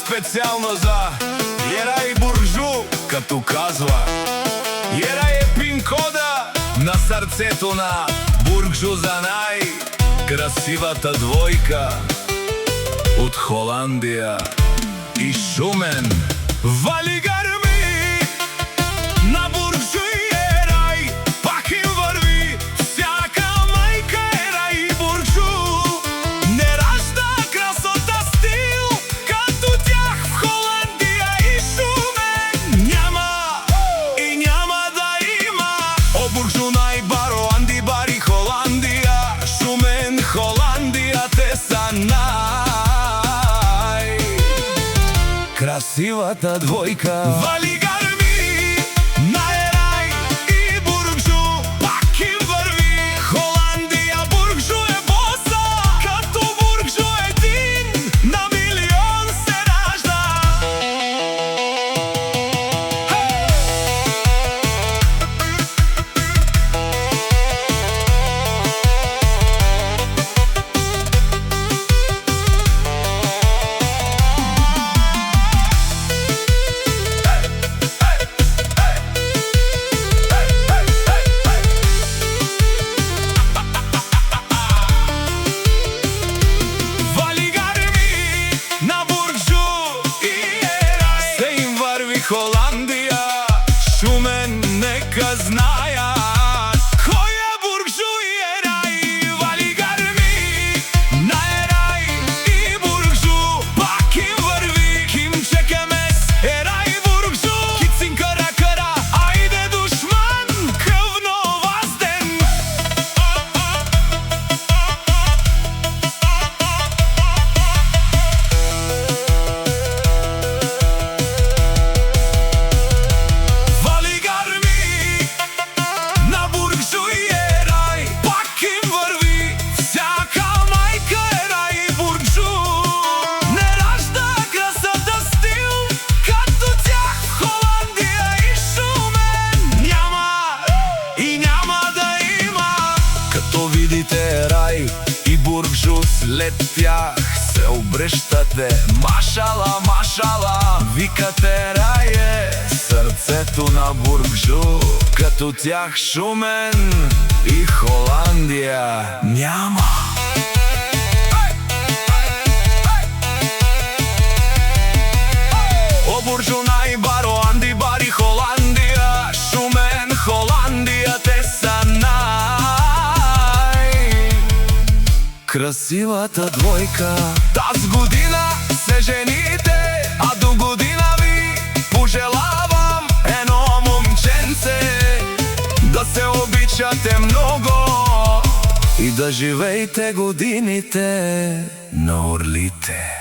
специјално за Јерај Бургжу, като казва: Јерај е пин-кода на срцето на Бургжу за најкрасивата двојка од Холандија и Шумен. Вали гарми на Бургжу и Јерај, пак им врви всяка мајка. Јерај и Бургжу не ражда красота, стил като тях в Холандија и Шумен. Няма и няма да има. О Бургжу најбаро Анди Бари Холандија, Шумен Холандија, те са красивата двојка. Вали гарми на Јерај и Бургжу, пак им врви Холандија. Бургжу е боса, като Бургжу един на милион се ражда. Холандија, Шумен нека знајат кој е Бургжу и Јерај. Вали гарми на Јерај и Бургжу, пак им врви Ким Чекемес, Јерај и Бургжу. Кицин кара кара, ајде душман, крвно вазден. Јерај и Бургжу след тях се обръщате. Машала, машала, викате Јерај е срцето на Бургжу, като тях Шумен и Холандија няма. О Бургжу најбаро Анди Бари Холандија, Шумен Холандија, те са красивата двојка. Таз година се жените, а до година ви пожелавам едно момченце, да се обичате много и да живеете годините на орлите.